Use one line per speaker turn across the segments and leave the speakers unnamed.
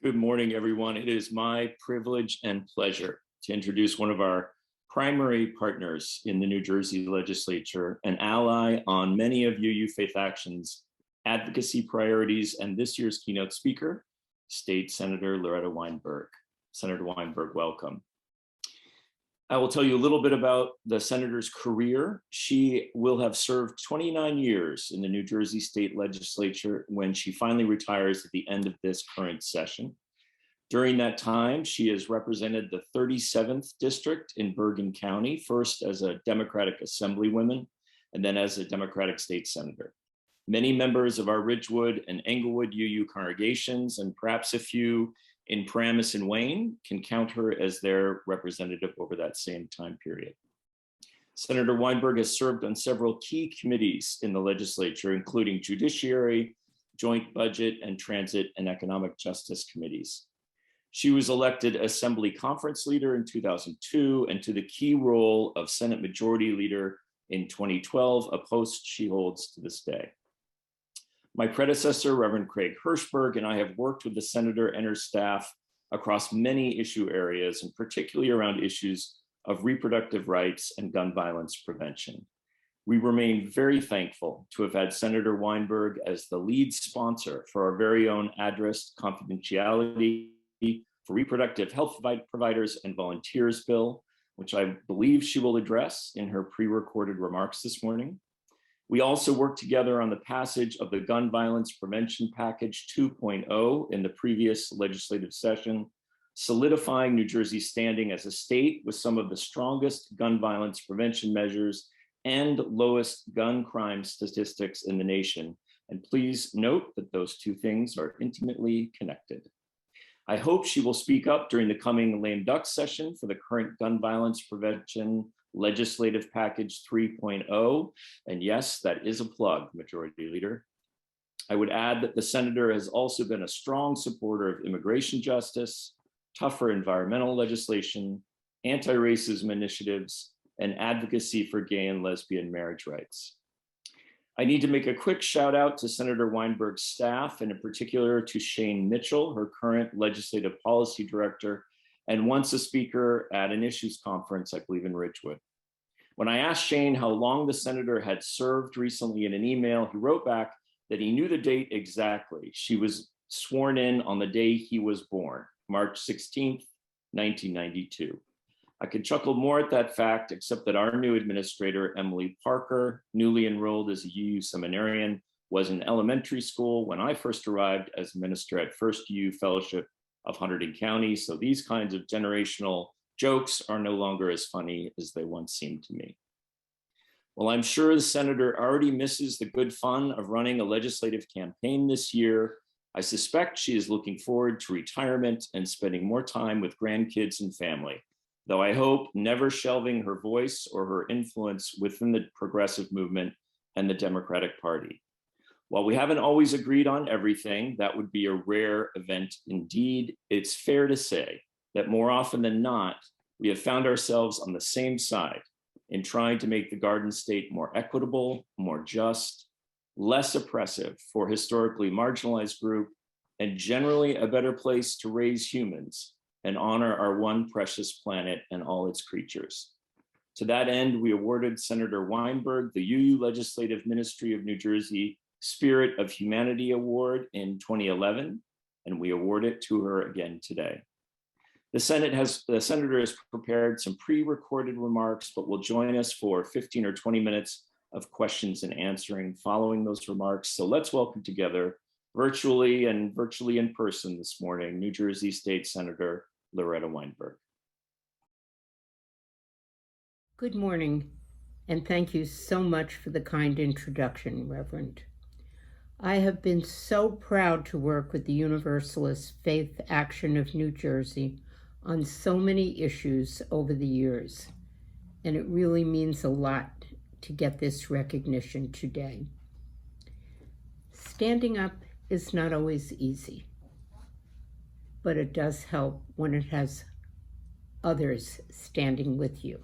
Good morning, everyone. It is my privilege and pleasure to introduce one of our primary partners in the New Jersey legislature, an ally on many of UU FaithAction's advocacy priorities, and this year's keynote speaker, State Senator Loretta Weinberg. Senator Weinberg, welcome. I will tell you a little bit about the senator's career. She will have served 29 years in the New Jersey State Legislature when she finally retires at the end of this current session. During that time, she has represented the 37th District in Bergen County, first as a Democratic Assemblywoman and then as a Democratic State Senator. Many members of our Ridgewood and Englewood UU congregations, and perhaps a few in Paramus and Wayne, can count her as their representative over that same time period. Senator Weinberg has served on several key committees in the legislature, including Judiciary, Joint Budget, and Transit and Economic Justice committees. She was elected Assembly Conference Leader in 2002 and to the key role of Senate Majority Leader in 2012, a post she holds to this day. My predecessor, Reverend Craig Hirschberg, and I have worked with the senator and her staff across many issue areas, and particularly around issues of reproductive rights and gun violence prevention. We remain very thankful to have had Senator Weinberg as the lead sponsor for our very own addressed confidentiality for reproductive health providers and volunteers bill, which I believe she will address in her pre-recorded remarks this morning. We also worked together on the passage of the Gun Violence Prevention Package 2.0 in the previous legislative session, solidifying New Jersey's standing as a state with some of the strongest gun violence prevention measures and lowest gun crime statistics in the nation. And please note that those two things are intimately connected. I hope she will speak up during the coming lame duck session for the current gun violence prevention legislative package 3.0. And yes, that is a plug, Majority Leader. I would add that the senator has also been a strong supporter of immigration justice, tougher environmental legislation, anti-racism initiatives, and advocacy for gay and lesbian marriage rights. I need to make a quick shout out to Senator Weinberg's staff, and in particular to Shane Mitchell, her current legislative policy director, and once a speaker at an issues conference, I believe in Ridgewood. When I asked Shane how long the senator had served recently in an email, he wrote back that he knew the date exactly. She was sworn in on the day he was born, March 16th, 1992. I could chuckle more at that fact, except that our new administrator, Emily Parker, newly enrolled as a UU seminarian, was in elementary school when I first arrived as minister at First UU Fellowship of Hunterdon County. So these kinds of generational jokes are no longer as funny as they once seemed to me. Well, I'm sure the senator already misses the good fun of running a legislative campaign this year. I suspect she is looking forward to retirement and spending more time with grandkids and family, though I hope never shelving her voice or her influence within the progressive movement and the Democratic Party. While we haven't always agreed on everything, that would be a rare event indeed. It's fair to say that more often than not, we have found ourselves on the same side in trying to make the Garden State more equitable, more just, less oppressive for historically marginalized group, and generally a better place to raise humans and honor our one precious planet and all its creatures. To that end, we awarded Senator Weinberg the UU Legislative Ministry of New Jersey Spirit of Humanity Award in 2011, and we award it to her again today. The senator has prepared some pre-recorded remarks, but will join us for 15 or 20 minutes of questions and answering following those remarks. So let's welcome together, virtually and virtually in person this morning, New Jersey State Senator Loretta Weinberg.
Good morning, and thank you so much for the kind introduction, Reverend. I have been so proud to work with the Universalist FaithAction of New Jersey on so many issues over the years, and it really means a lot to get this recognition today. Standing up is not always easy, but it does help when it has others standing with you.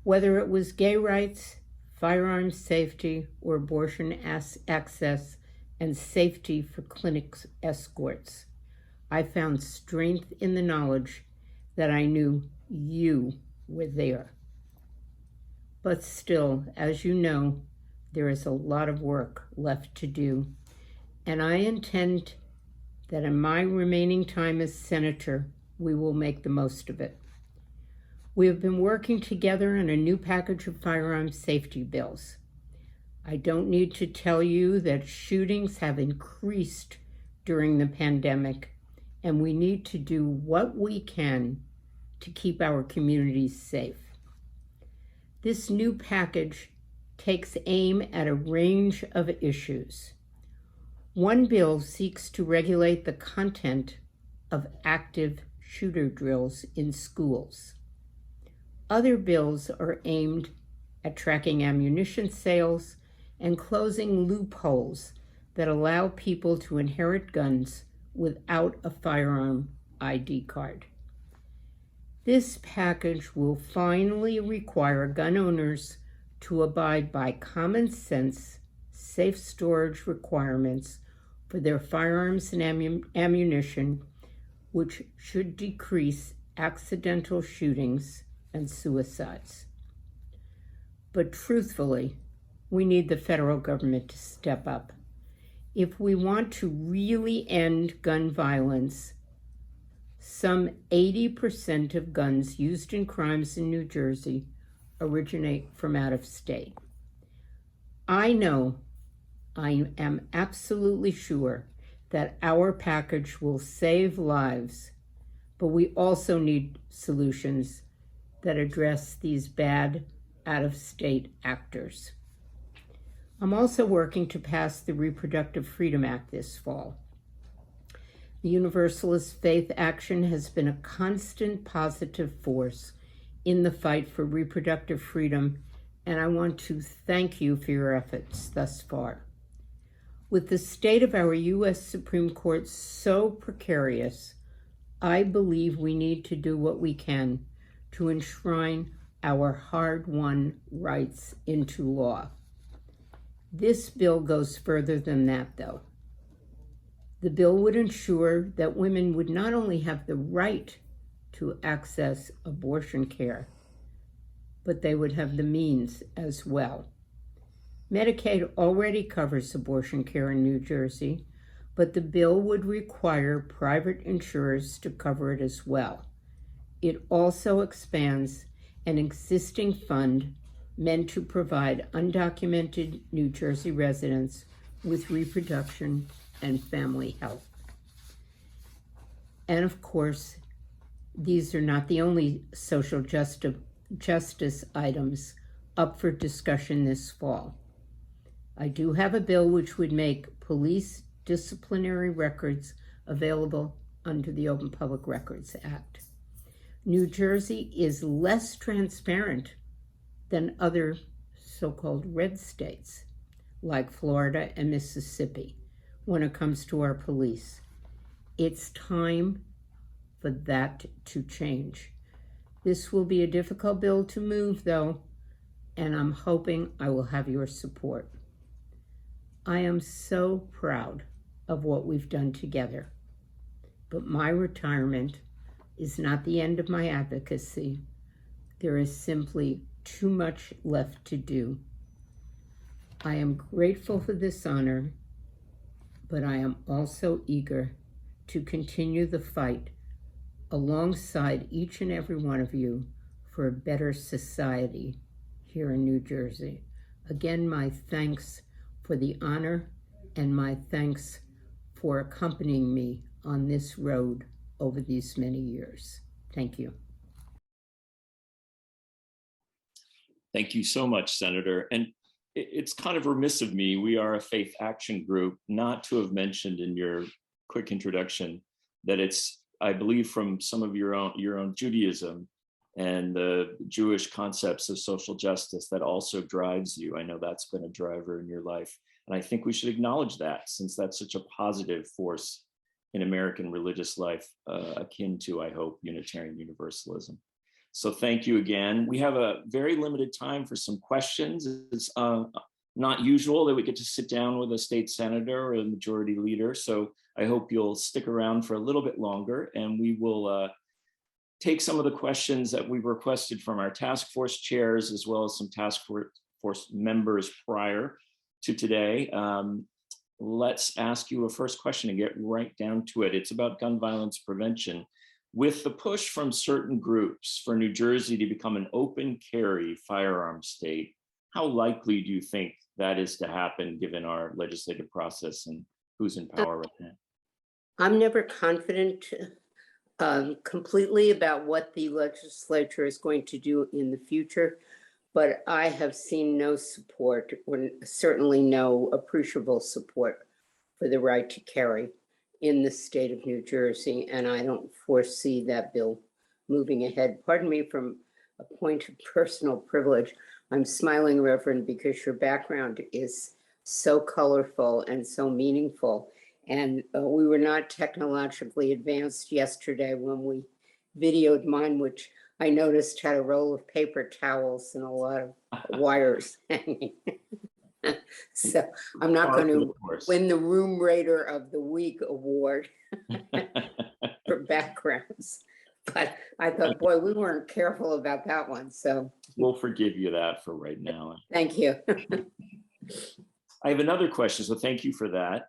Whether it was gay rights, firearms safety, or abortion access and safety for clinic escorts, I found strength in the knowledge that I knew you were there. But still, as you know, there is a lot of work left to do, and I intend that in my remaining time as senator, we will make the most of it. We have been working together on a new package of firearms safety bills. I don't need to tell you that shootings have increased during the pandemic, and we need to do what we can to keep our communities safe. This new package takes aim at a range of issues. One bill seeks to regulate the content of active shooter drills in schools. Other bills are aimed at tracking ammunition sales and closing loopholes that allow people to inherit guns without a firearm ID card. This package will finally require gun owners to abide by common sense, safe storage requirements for their firearms and ammunition, which should decrease accidental shootings and suicides. But truthfully, we need the federal government to step up. If we want to really end gun violence, some 80% of guns used in crimes in New Jersey originate from out of state. I am absolutely sure that our package will save lives, but we also need solutions that address these bad out-of-state actors. I'm also working to pass the Reproductive Freedom Act this fall. The Universalist FaithAction has been a constant positive force in the fight for reproductive freedom, and I want to thank you for your efforts thus far. With the state of our U.S. Supreme Court so precarious, I believe we need to do what we can to enshrine our hard-won rights into law. This bill goes further than that, though. The bill would ensure that women would not only have the right to access abortion care, but they would have the means as well. Medicaid already covers abortion care in New Jersey, but the bill would require private insurers to cover it as well. It also expands an existing fund meant to provide undocumented New Jersey residents with reproduction and family health. And of course, these are not the only social justice items up for discussion this fall. I do have a bill which would make police disciplinary records available under the Open Public Records Act. New Jersey is less transparent than other so-called red states like Florida and Mississippi when it comes to our police. It's time for that to change. This will be a difficult bill to move, though, and I'm hoping I will have your support. I am so proud of what we've done together, but my retirement is not the end of my advocacy. There is simply too much left to do. I am grateful for this honor, but I am also eager to continue the fight alongside each and every one of you for a better society here in New Jersey. Again, my thanks for the honor and my thanks for accompanying me on this road over these many years. Thank you.
Thank you so much, Senator. And it's kind of remiss of me, we are a FaithAction group, not to have mentioned in your quick introduction that it's, I believe, from some of your own Judaism and the Jewish concepts of social justice that also drives you. I know that's been a driver in your life. And I think we should acknowledge that, since that's such a positive force in American religious life, akin to, I hope, Unitarian Universalism. So thank you again. We have a very limited time for some questions. not usual that we get to sit down with a state senator or a majority leader. So I hope you'll stick around for a little bit longer, and we will take some of the questions that we've requested from our task force chairs, as well as some task force members prior to today. Let's ask you a first question and get right down to it. It's about gun violence prevention. With the push from certain groups for New Jersey to become an open carry firearm state, how likely do you think that is to happen given our legislative process and who's in power right now?
I'm never confident completely about what the legislature is going to do in the future, but I have seen no support, or certainly no appreciable support for the right to carry in the state of New Jersey, and I don't foresee that bill moving ahead. Pardon me, from a point of personal privilege, I'm smiling, Reverend, because your background is so colorful and so meaningful. And we were not technologically advanced yesterday when we videoed mine, which I noticed had a roll of paper towels and a lot of wires hanging. So I'm not going to win the Room Raider of the Week award for backgrounds. But I thought, boy, we weren't careful about that one. So
we'll forgive you that for right now.
Thank you.
I have another question, so thank you for that.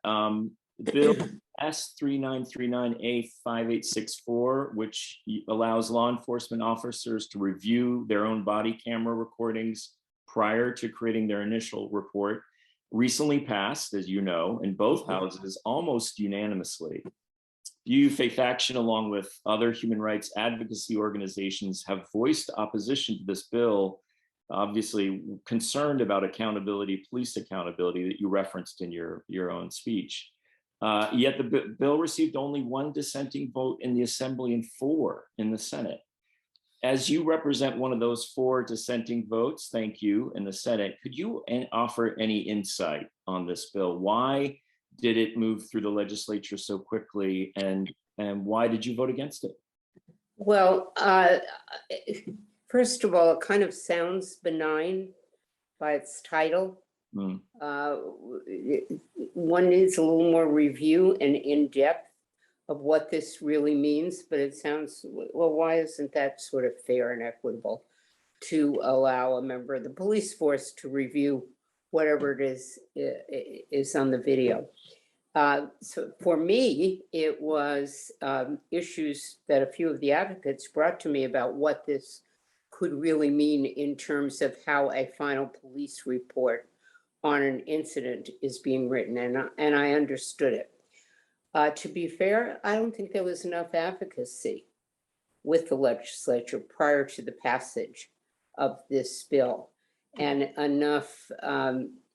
Bill S3939A5864, which allows law enforcement officers to review their own body camera recordings prior to creating their initial report, recently passed, as you know, in both houses almost unanimously. You, FaithAction, along with other human rights advocacy organizations, have voiced opposition to this bill, obviously concerned about accountability, police accountability, that you referenced in your own speech. Yet the bill received only one dissenting vote in the Assembly and 4 in the Senate. As you represent one of those 4 dissenting votes, thank you, in the Senate, could you offer any insight on this bill? Why did it move through the legislature so quickly, and why did you vote against it?
Well, first of all, it kind of sounds benign by its title. One needs a little more review and in-depth of what this really means, but it sounds, well, why isn't that sort of fair and equitable to allow a member of the police force to review whatever it is on the video? So for me, it was issues that a few of the advocates brought to me about what this could really mean in terms of how a final police report on an incident is being written, and I understood it. To be fair, I don't think there was enough advocacy with the legislature prior to the passage of this bill, and enough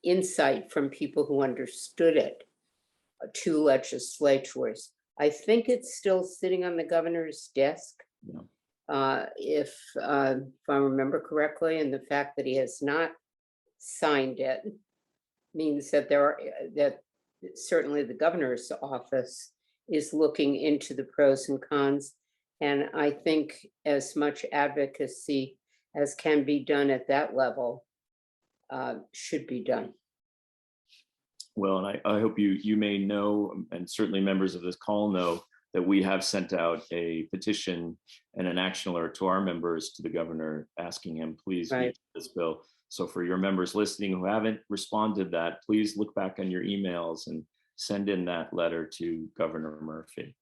insight from people who understood it to legislators. I think it's still sitting on the governor's desk, if I remember correctly, and the fact that he has not signed it means that that certainly the governor's office is looking into the pros and cons. And I think as much advocacy as can be done at that level should be done.
Well, and I hope you may know, and certainly members of this call know, that we have sent out a petition and an action alert to our members to the governor asking him, please veto this bill. So for your members listening who haven't responded to that, please look back on your emails and send in that letter to Governor Murphy.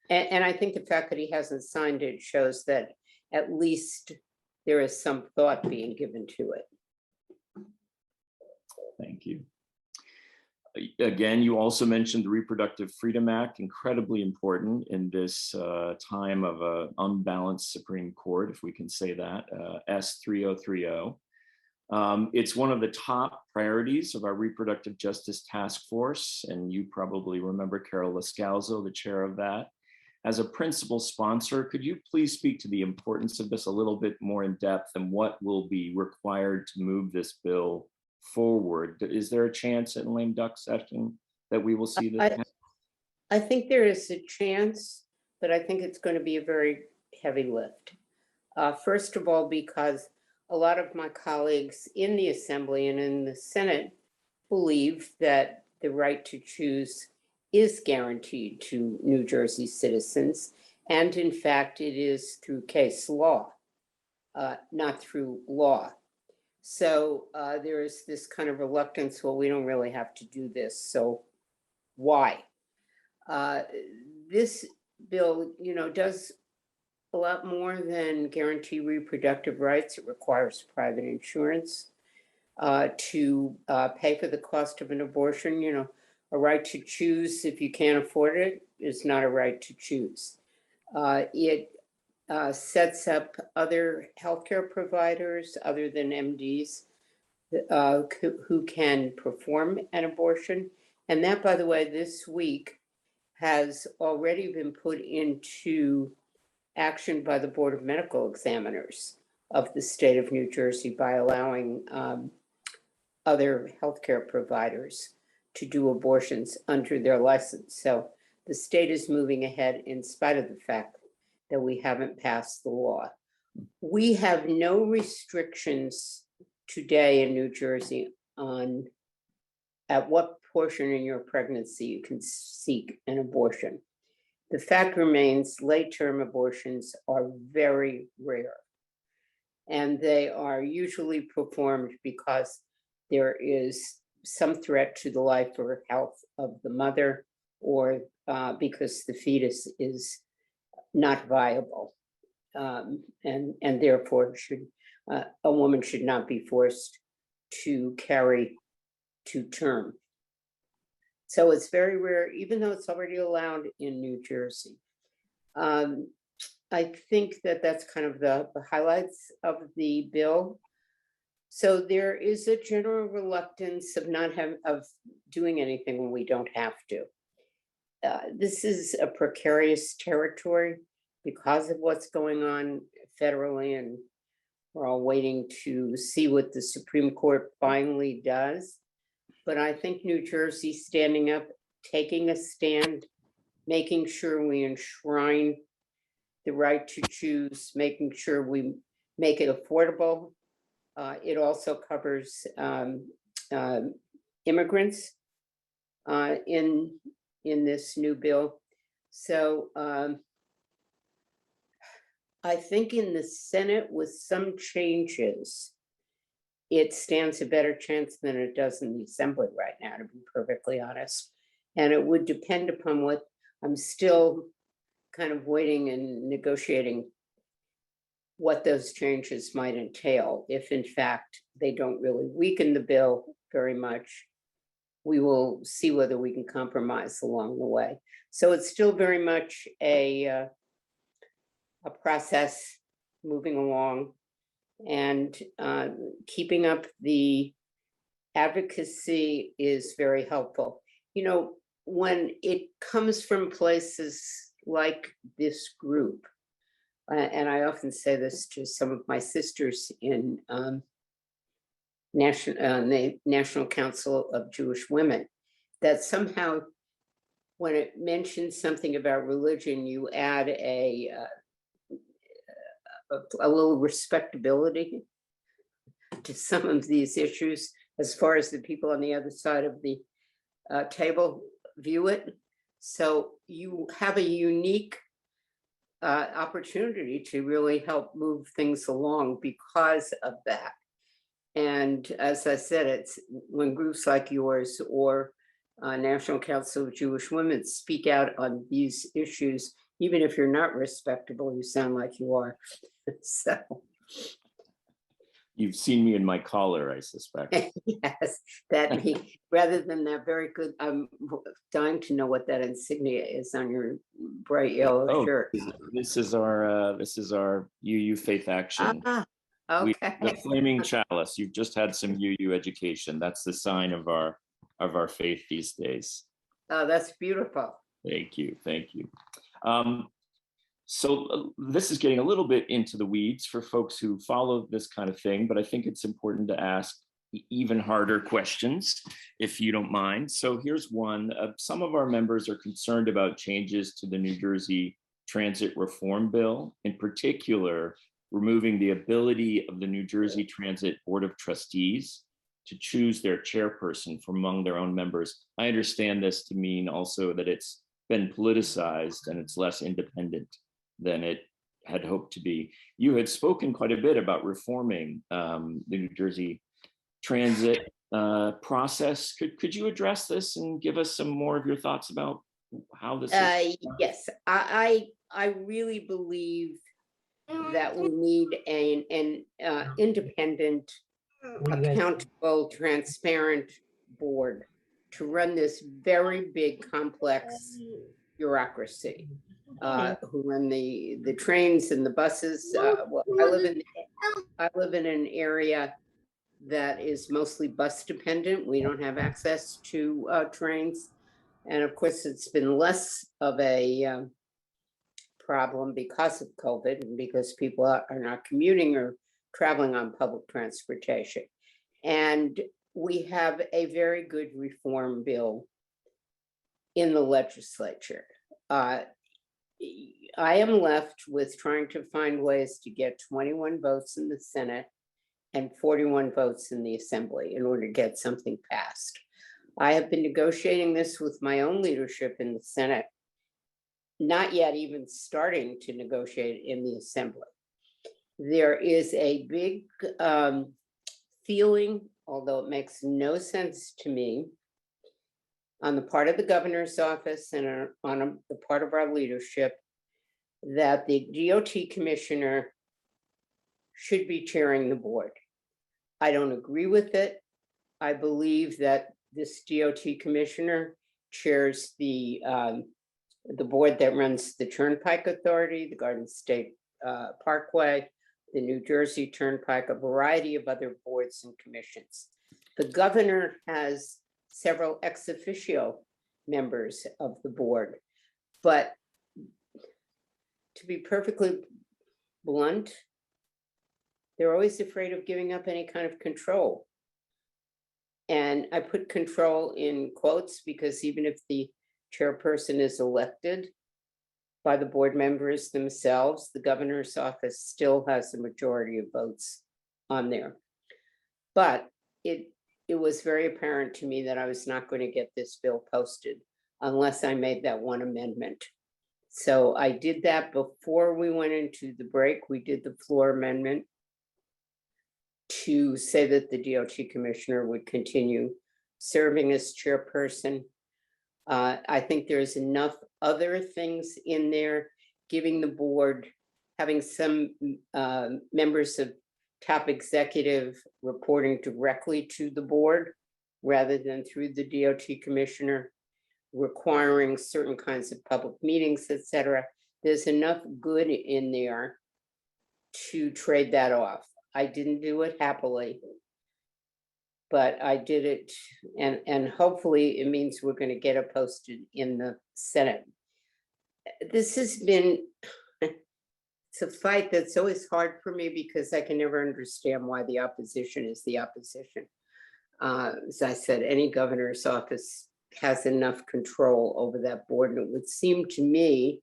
And I think the fact that he hasn't signed it shows that at least there is some thought being given to it.
Thank you. Again, you also mentioned the Reproductive Freedom Act, incredibly important in this time of an unbalanced Supreme Court, if we can say that, S3030. It's one of the top priorities of our Reproductive Justice Task Force, and you probably remember Carol Lascalzo, the chair of that. As a principal sponsor, could you please speak to the importance of this a little bit more in depth and what will be required to move this bill forward? Is there a chance in lame duck session that we will see this?
I think there is a chance, but I think it's going to be a very heavy lift. First of all, because a lot of my colleagues in the Assembly and in the Senate believe that the right to choose is guaranteed to New Jersey citizens. And in fact, it is through case law, not through law. So there is this kind of reluctance, well, we don't really have to do this, so why? This bill, does a lot more than guarantee reproductive rights. It requires private insurance to pay for the cost of an abortion. A right to choose if you can't afford it is not a right to choose. It sets up other healthcare providers other than MDs who can perform an abortion. And that, by the way, this week has already been put into action by the Board of Medical Examiners of the state of New Jersey by allowing other healthcare providers to do abortions under their license. So the state is moving ahead in spite of the fact that we haven't passed the law. We have no restrictions today in New Jersey on at what portion in your pregnancy you can seek an abortion. The fact remains, late-term abortions are very rare, and they are usually performed because there is some threat to the life or health of the mother, or because the fetus is not viable, and therefore a woman should not be forced to carry to term. So it's very rare, even though it's already allowed in New Jersey. I think that that's kind of the highlights of the bill. So there is a general reluctance of of doing anything when we don't have to. This is a precarious territory because of what's going on federally, and we're all waiting to see what the Supreme Court finally does. But I think New Jersey standing up, taking a stand, making sure we enshrine the right to choose, making sure we make it affordable. It also covers immigrants in this new bill. So I think in the Senate, with some changes, it stands a better chance than it does in the Assembly right now, to be perfectly honest. And it would depend upon what I'm still kind of waiting and negotiating what those changes might entail. If in fact they don't really weaken the bill very much, we will see whether we can compromise along the way. So it's still very much a process moving along, and keeping up the advocacy is very helpful. When it comes from places like this group, and I often say this to some of my sisters in the National Council of Jewish Women, that somehow when it mentions something about religion, you add a little respectability to some of these issues as far as the people on the other side of the table view it. So you have a unique opportunity to really help move things along because of that. And as I said, it's when groups like yours or National Council of Jewish Women speak out on these issues, even if you're not respectable, you sound like you are. So
you've seen me in my collar, I suspect.
Yes, that rather than that very good, I'm dying to know what that insignia is on your bright yellow shirt.
This is our UU Faith Action.
Okay.
The flaming chalice. You've just had some UU education. That's the sign of our faith these days.
Oh, that's beautiful.
Thank you. So this is getting a little bit into the weeds for folks who follow this kind of thing, but I think it's important to ask even harder questions, if you don't mind. So here's one. Some of our members are concerned about changes to the New Jersey Transit Reform Bill, in particular, removing the ability of the New Jersey Transit Board of Trustees to choose their chairperson from among their own members. I understand this to mean also that it's been politicized and it's less independent than it had hoped to be. You had spoken quite a bit about reforming the New Jersey transit process. Could you address this and give us some more of your thoughts about how this is?
Yes, I really believe that we need an independent, accountable, transparent board to run this very big, complex bureaucracy. Who run the trains and the buses. Well, I live in an area that is mostly bus dependent. We don't have access to trains. And of course, it's been less of a problem because of COVID and because people are not commuting or traveling on public transportation. And we have a very good reform bill in the legislature. I am left with trying to find ways to get 21 votes in the Senate and 41 votes in the Assembly in order to get something passed. I have been negotiating this with my own leadership in the Senate, not yet even starting to negotiate in the Assembly. There is a big feeling, although it makes no sense to me, on the part of the governor's office and on the part of our leadership, that the DOT commissioner should be chairing the board. I don't agree with it. I believe that this DOT commissioner chairs the board that runs the Turnpike Authority, the Garden State Parkway, the New Jersey Turnpike, a variety of other boards and commissions. The governor has several ex officio members of the board, but to be perfectly blunt, they're always afraid of giving up any kind of control. And I put control in quotes because even if the chairperson is elected by the board members themselves, the governor's office still has a majority of votes on there. But it was very apparent to me that I was not going to get this bill posted unless I made that one amendment. So I did that before we went into the break. We did the floor amendment to say that the DOT commissioner would continue serving as chairperson. I think there's enough other things in there, giving the board, having some members of top executive reporting directly to the board rather than through the DOT commissioner, requiring certain kinds of public meetings, et cetera. There's enough good in there to trade that off. I didn't do it happily, but I did it, and hopefully it means we're going to get it posted in the Senate. This has been, it's a fight that's always hard for me because I can never understand why the opposition is the opposition. As I said, any governor's office has enough control over that board, and it would seem to me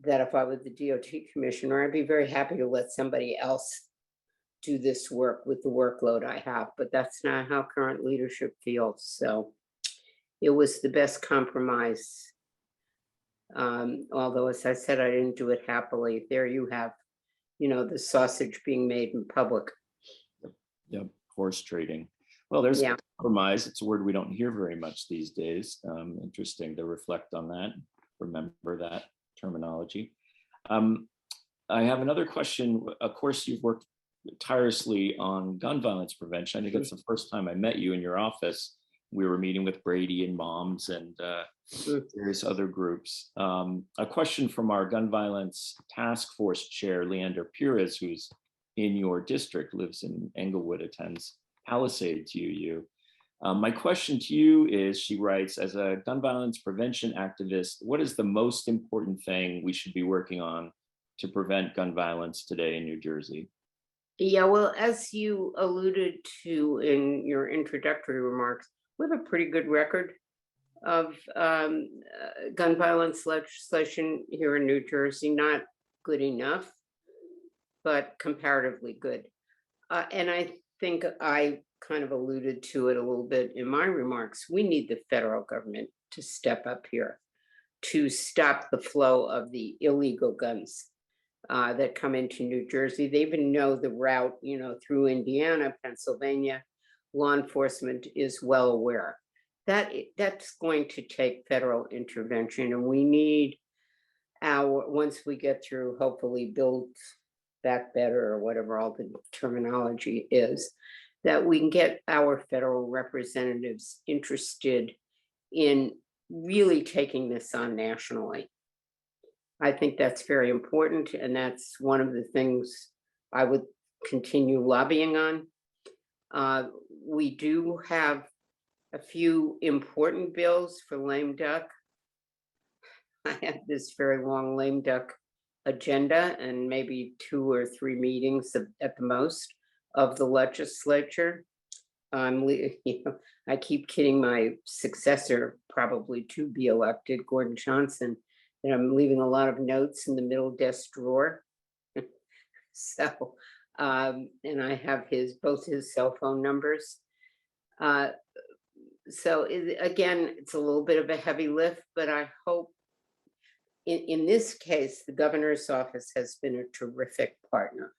that if I were the DOT commissioner, I'd be very happy to let somebody else do this work with the workload I have, but that's not how current leadership feels. So it was the best compromise. Although, as I said, I didn't do it happily. There you have, the sausage being made in public.
Yep, horse trading. Well, there's compromise. It's a word we don't hear very much these days. Interesting to reflect on that, remember that terminology. I have another question. Of course, you've worked tirelessly on gun violence prevention. I think it's the first time I met you in your office. We were meeting with Brady and Moms and various other groups. A question from our gun violence task force chair, Leander Pires, who's in your district, lives in Englewood, attends Palisades UU. My question to you is, she writes, as a gun violence prevention activist, what is the most important thing we should be working on to prevent gun violence today in New Jersey?
Yeah, well, as you alluded to in your introductory remarks, we have a pretty good record of gun violence legislation here in New Jersey. Not good enough, but comparatively good. And I think I kind of alluded to it a little bit in my remarks. We need the federal government to step up here to stop the flow of the illegal guns that come into New Jersey. They even know the route, through Indiana, Pennsylvania. Law enforcement is well aware. That's going to take federal intervention, and we need once we get through, hopefully Build Back Better or whatever all the terminology is, that we can get our federal representatives interested in really taking this on nationally. I think that's very important, and that's one of the things I would continue lobbying on. We do have a few important bills for lame duck. I have this very long lame duck agenda and maybe 2 or 3 meetings at the most of the legislature. I keep kidding my successor, probably to be elected, Gordon Johnson, that I'm leaving a lot of notes in the middle desk drawer. So, and I have both his cell phone numbers. So again, it's a little bit of a heavy lift, but I hope in this case, the governor's office has been a terrific partner.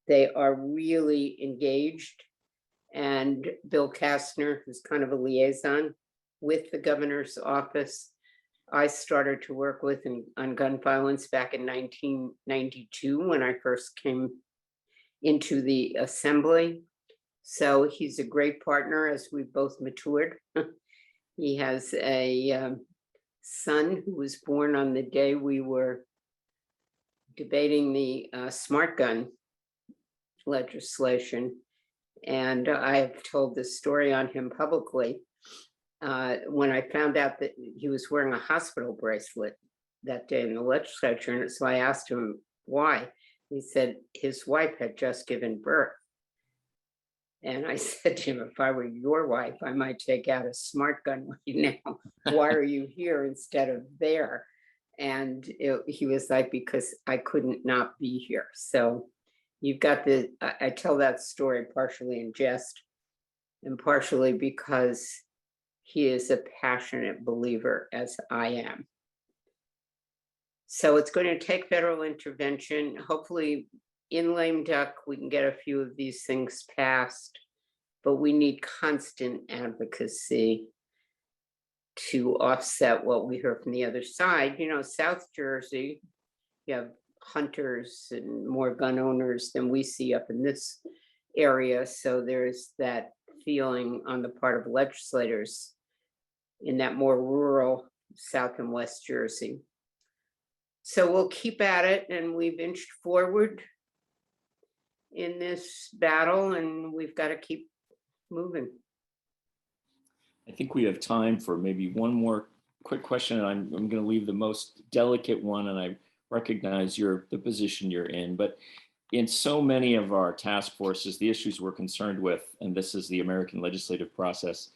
They are really engaged, and Bill Kastner, who's kind of a liaison with the governor's office, I started to work with on gun violence back in 1992 when I first came into the assembly. So he's a great partner as we've both matured. He has a son who was born on the day we were debating the smart gun legislation. And I've told this story on him publicly. When I found out that he was wearing a hospital bracelet that day in the legislature, and so I asked him why. He said his wife had just given birth. And I said to him, if I were your wife, I might take out a smart gun right now. Why are you here instead of there? And he was like, because I couldn't not be here. So you've got I tell that story partially in jest and partially because he is a passionate believer, as I am. So it's going to take federal intervention. Hopefully in lame duck, we can get a few of these things passed, but we need constant advocacy to offset what we hear from the other side. South Jersey, you have hunters and more gun owners than we see up in this area. So there's that feeling on the part of legislators in that more rural South and West Jersey. So we'll keep at it, and we've inched forward in this battle, and we've got to keep moving.
I think we have time for maybe one more quick question, and I'm going to leave the most delicate one, and I recognize the position you're in, but in so many of our task forces, the issues we're concerned with, and this is the American legislative process,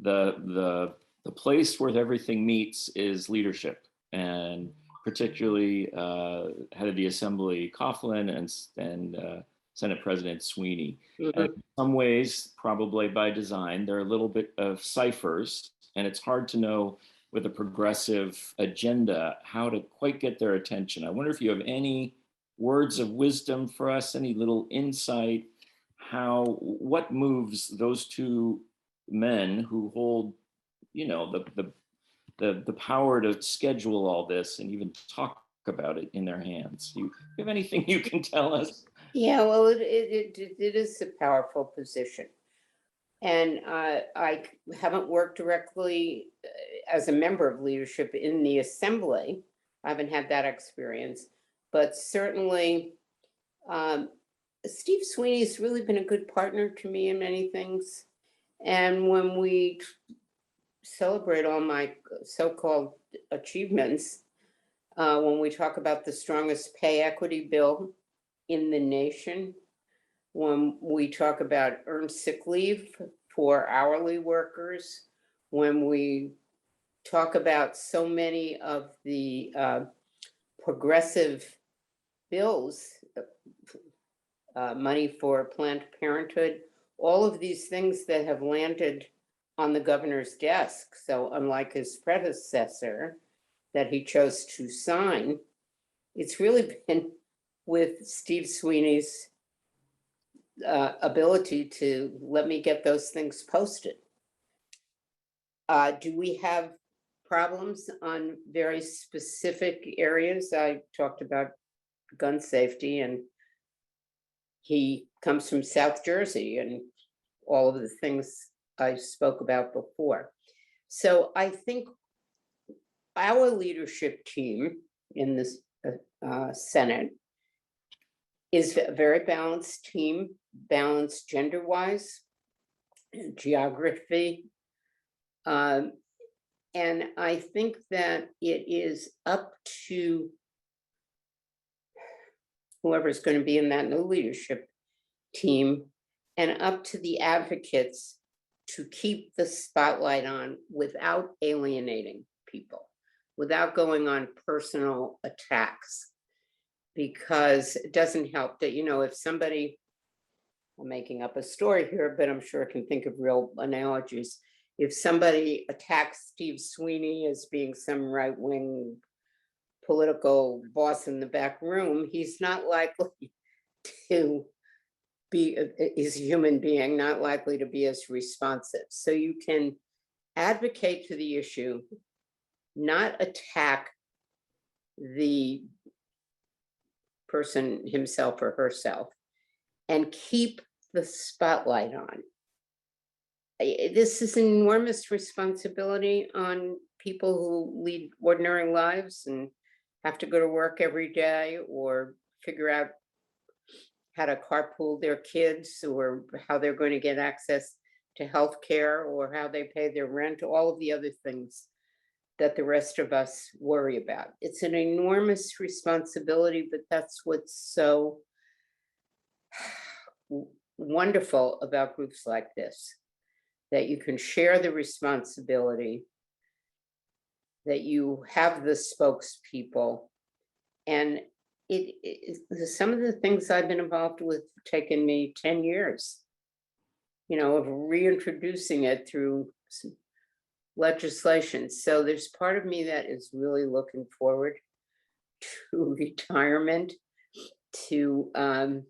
the place where everything meets is leadership, and particularly head of the Assembly Coughlin and Senate President Sweeney.
Mm-hmm.
In some ways, probably by design, there are a little bit of ciphers, and it's hard to know with a progressive agenda how to quite get their attention. I wonder if you have any words of wisdom for us, any little insight, what moves those two men who hold, the power to schedule all this and even talk about it in their hands. Do you have anything you can tell us?
Yeah, well, it is a powerful position. And I haven't worked directly as a member of leadership in the assembly. I haven't had that experience, but certainly Steve Sweeney's really been a good partner to me in many things. And when we celebrate all my so-called achievements, when we talk about the strongest pay equity bill in the nation, when we talk about earned sick leave for hourly workers, when we talk about so many of the progressive bills, money for Planned Parenthood, all of these things that have landed on the governor's desk. So unlike his predecessor that he chose to sign, it's really been with Steve Sweeney's ability to let me get those things posted. Do we have problems on very specific areas? I talked about gun safety, and he comes from South Jersey and all of the things I spoke about before. So I think our leadership team in this Senate is a very balanced team, balanced gender-wise, geography. And I think that it is up to whoever's going to be in that new leadership team and up to the advocates to keep the spotlight on without alienating people, without going on personal attacks, because it doesn't help that, if somebody, I'm making up a story here, but I'm sure I can think of real analogies. If somebody attacks Steve Sweeney as being some right-wing political boss in the back room, he's not likely to be, is a human being, not likely to be as responsive. So you can advocate to the issue, not attack the person himself or herself, and keep the spotlight on. This is an enormous responsibility on people who lead ordinary lives and have to go to work every day or figure out how to carpool their kids or how they're going to get access to health care or how they pay their rent, all of the other things that the rest of us worry about. It's an enormous responsibility, but that's what's so wonderful about groups like this, that you can share the responsibility, that you have the spokespeople, and some of the things I've been involved with taken me 10 years, of reintroducing it through legislation. So there's part of me that is really looking forward to retirement, I've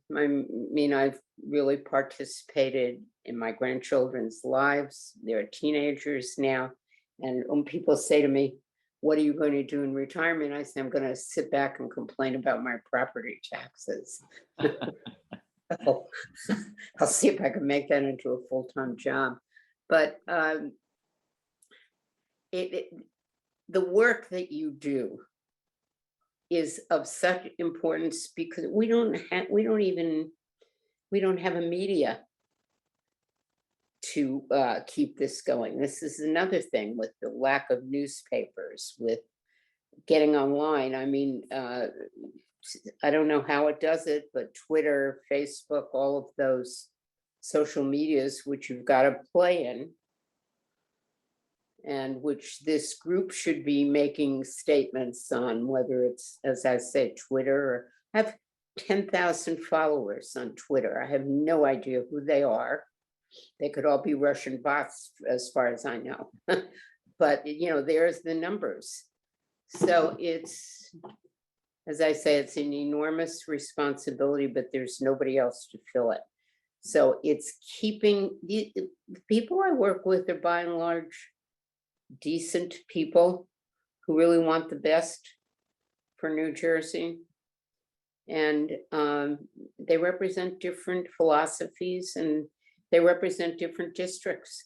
really participated in my grandchildren's lives. They're teenagers now. And when people say to me, what are you going to do in retirement? I say, I'm going to sit back and complain about my property taxes. I'll see if I can make that into a full-time job. But the work that you do is of such importance because we don't have a media to keep this going. This is another thing with the lack of newspapers, with getting online. I mean, I don't know how it does it, but Twitter, Facebook, all of those social medias, which you've got to play in, and which this group should be making statements on, whether it's, as I say, Twitter, or I have 10,000 followers on Twitter. I have no idea who they are. They could all be Russian bots as far as I know. But, there's the numbers. So it's, as I say, it's an enormous responsibility, but there's nobody else to fill it. So it's keeping, the people I work with are by and large decent people who really want the best for New Jersey. And they represent different philosophies, and they represent different districts,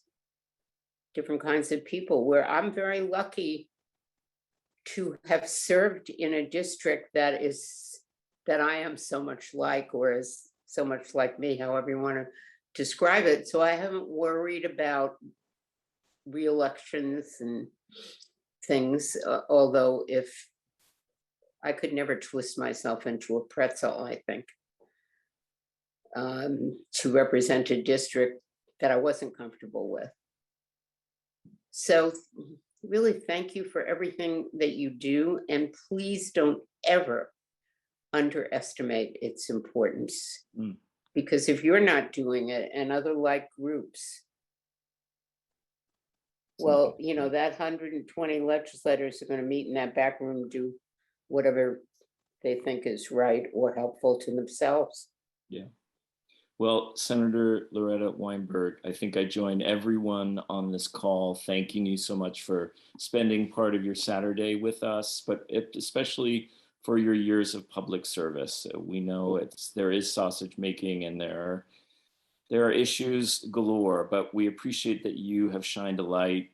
different kinds of people, where I'm very lucky to have served in a district that I am so much like, or is so much like me, however you want to describe it. So I haven't worried about re-elections and things, although if I could never twist myself into a pretzel, I think, to represent a district that I wasn't comfortable with. So really thank you for everything that you do, and please don't ever underestimate its importance. Because if you're not doing it and other like groups, well, you know, that 120 legislators are going to meet in that back room, do whatever they think is right or helpful to themselves.
Yeah. Well, Senator Loretta Weinberg, I think I join everyone on this call thanking you so much for spending part of your Saturday with us, but especially for your years of public service. We know there is sausage making and there are issues galore, but we appreciate that you have shined a light.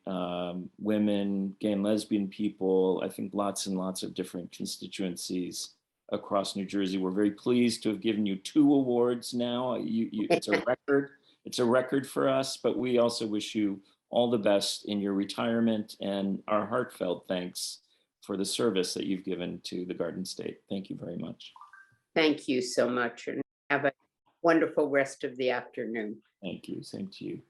Women, gay and lesbian people, I think lots and lots of different constituencies across New Jersey. We're very pleased to have given you 2 awards now. It's a record. It's a record for us, but we also wish you all the best in your retirement and our heartfelt thanks for the service that you've given to the Garden State. Thank you very much.
Thank you so much, and have a wonderful rest of the afternoon.
Thank you. Same to you.